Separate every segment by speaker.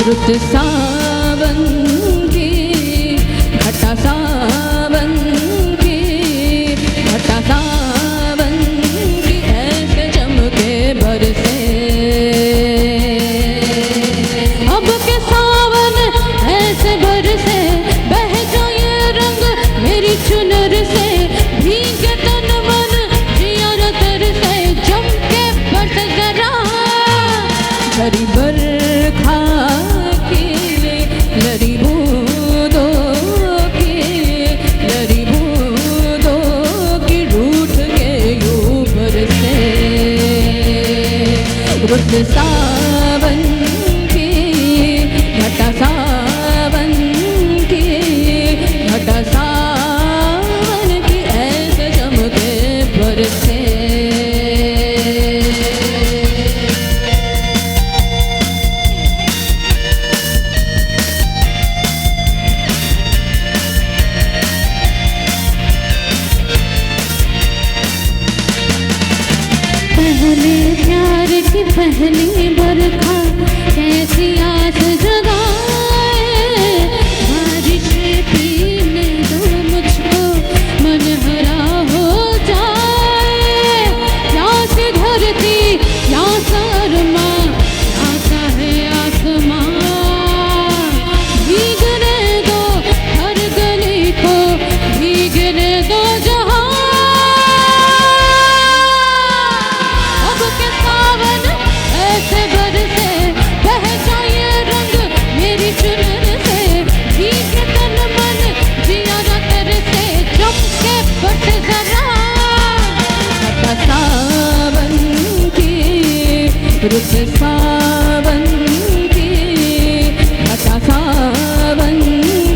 Speaker 1: रुत सावन की घटा सावन की घटा सावन की ऐसे चमके बरसे अब के सावन ऐसे बरसे बह जाए रंग मेरी चुनर से भीगे तन मन जिया तरसे चमके बरसे जरा झरी बरखा लरी बूंदों की रूठ के ऊपर से रुत सावन की घटा सावन की घटा सावन की ऐसे चमके बरसे
Speaker 2: पहले प्यार की पहली बरखा कैसी आस जगाए बारिश पीने दो मुझको मन हरा हो जाए प्यास धरती प्यास अरमा आशा है आसमां भीगने दो हर गली को भीगने दो जहां ऐसे बरसे बह जाए रंग मेरी चुनर से भीगे तन मन जिया तरसे चमके बरसे जरा घटा सावन की रुत सावन की घटा सावन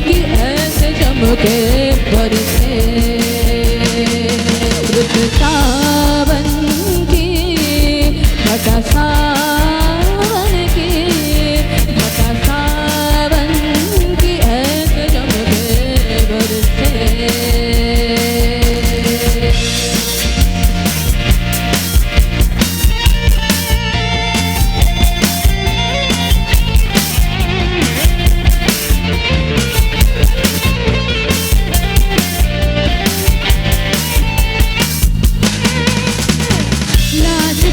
Speaker 2: की ऐसे चमके बरसे रुत सावन की घटा सावन की घटा सावन की ऐसे चमके बरसे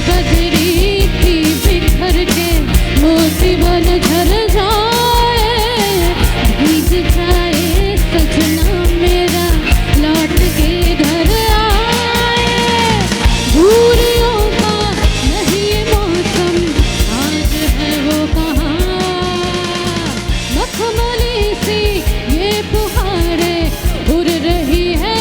Speaker 2: बजरी की बिखर के मोती बन झर जाए भीग जाए सजना मेरा लौट के घर आए दूरियों का नहीं मौसम आज है वो कहाँ मखमली सी ये पुकारें उड़ रही है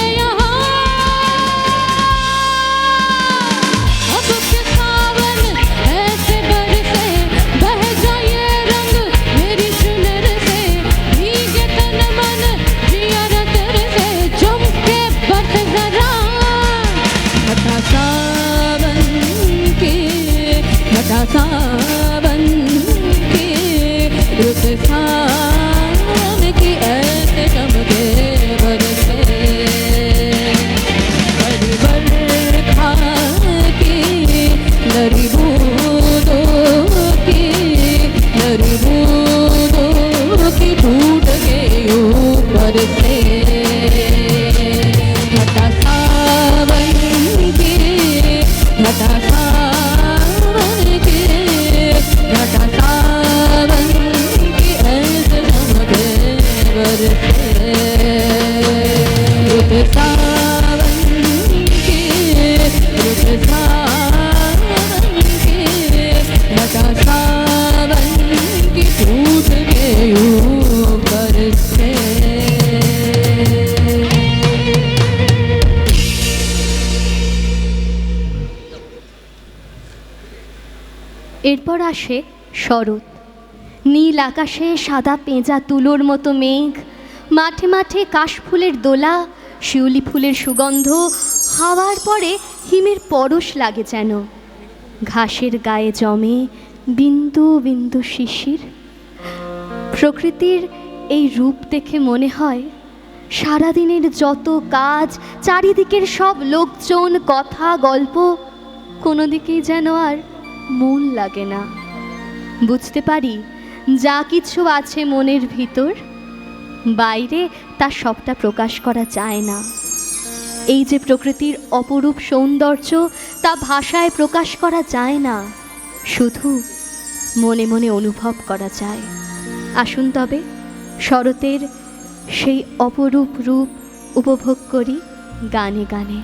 Speaker 2: सावन की रुत सावन की ऐसे चमके बरसे बड़ी बरखा की लरी बूंदों की टूट के ऊपर से
Speaker 1: बरसे रुत सावन के रुत सावन के घटा सावन की टूट के ऊपर से
Speaker 3: এরপর আসে শরৎ। নীল আকাশে সাদা পেঁজা তুলোর মতো মেঘ, মাঠে মাঠে কাশফুলের দোলা, শিউলি ফুলের সুগন্ধ, হাওয়ার পরে হিমের পরশ লাগে যেন। ঘাসের গায়ে জমে বিন্দু বিন্দু শিশির। প্রকৃতির এই রূপ দেখে মনে হয় সারাদিনের যত কাজ, চারিদিকের সব লোকজন, কথা, গল্প, কোনো দিকেই যেন আর মন লাগে না। বুঝতে পারি যা কিছু আছে মনের ভিতর, বাইরে তা সবটা প্রকাশ করা যায় না। এই যে প্রকৃতির অপরূপ সৌন্দর্য, তা ভাষায় প্রকাশ করা যায় না, শুধু মনে মনে অনুভব করা যায়। আসুন তবে শরতের সেই অপরূপ রূপ উপভোগ করি গানে গানে।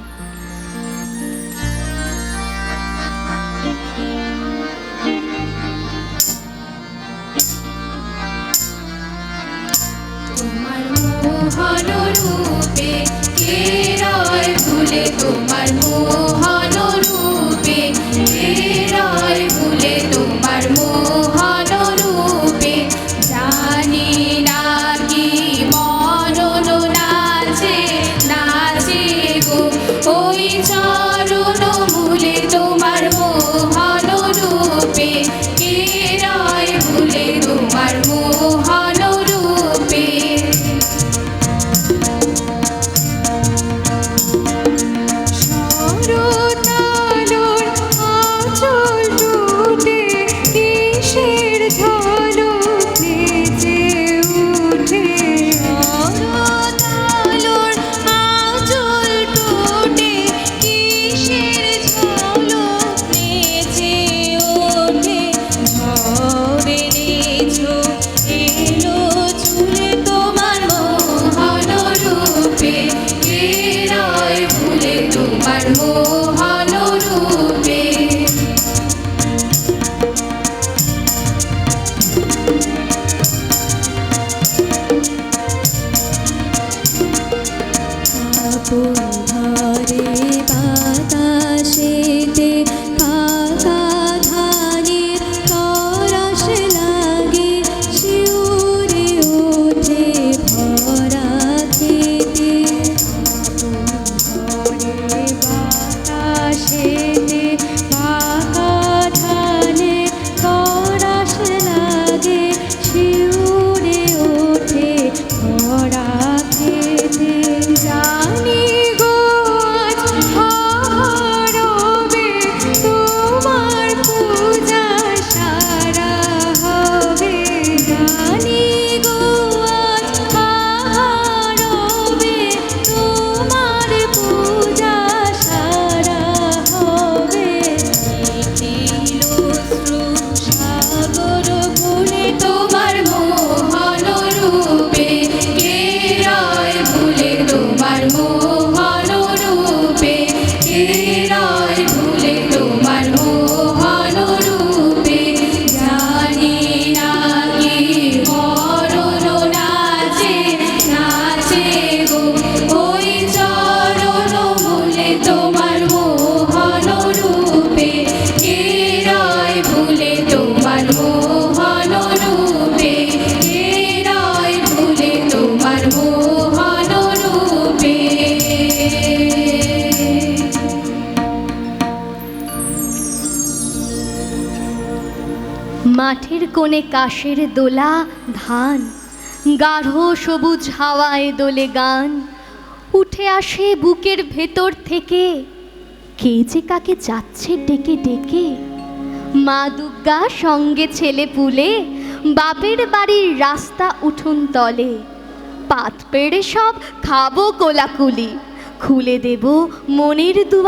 Speaker 2: তোমার মোহন রূপে কে রয় ভুলে, তোমার মোহন রূপে কে রয় ভুলে, তোমার মোহন রূপে জানি না কি মরণ নাচে নাচে গো ওই চরণ মূলে, তোমার মোহন রূপে কে রয় ভুলে, তোমার মোহন রূপে। শরৎআলোর আঁচল টুটে কিসের ঝলক নেচে উঠে, শরৎআলোর আঁচল টুটে কিসের ঝলক নেচে ওঠে, ঝড়ের ঝোঁক এলো চুলে, তোমার মোহন রূপে কে রয় ভুলে, তোমার মোহন রূপে।
Speaker 1: আপন ঘরে বাতাসেতে ফাঁকা ধানে তরস লাগে, শিউরে ওঠে ভরা খেতে। আপন ঘরে বাতাসেতে ফাঁকা ধানে তরস লাগে, শিউরে ওঠে ভরা খেতে। জানি গো আজ হারাবে তোমার পূজা সারা হবে, জানি গো আজ হারাবে তোমার পূজা সারা হবে। নীলোৎস্রু সাগর বলে,
Speaker 2: তোমার মোহন রূপে কে রয় ভুলে, তোমার মোহন রূপে কে রয় ভুলে, তোমার মোহন রূপে জানি না কি মরণ নাচে নাচে গো ওই চরণ মূলে, তোমার মোহন রূপে কে রয় ভুলে, তোমার মোহন রূপে কে রয় ভুলে, তোমার মোহন রূপে।
Speaker 3: মাঠের কোণে কাশের দোলা ধান, গাঢ় সবুজ হাওয়ায় দোলে গান। উঠে আসে বুকের ভেতর থেকে, কে যে কাকে যাচ্ছে ডেকে ডেকে। মা দুর্গা সঙ্গে ছেলে পুলে, বাপের বাড়ির রাস্তা উঠোন তলে। পাত পেড়ে সব খাবো কোলাকুলি, খুলে দেব মনের দুয়ার।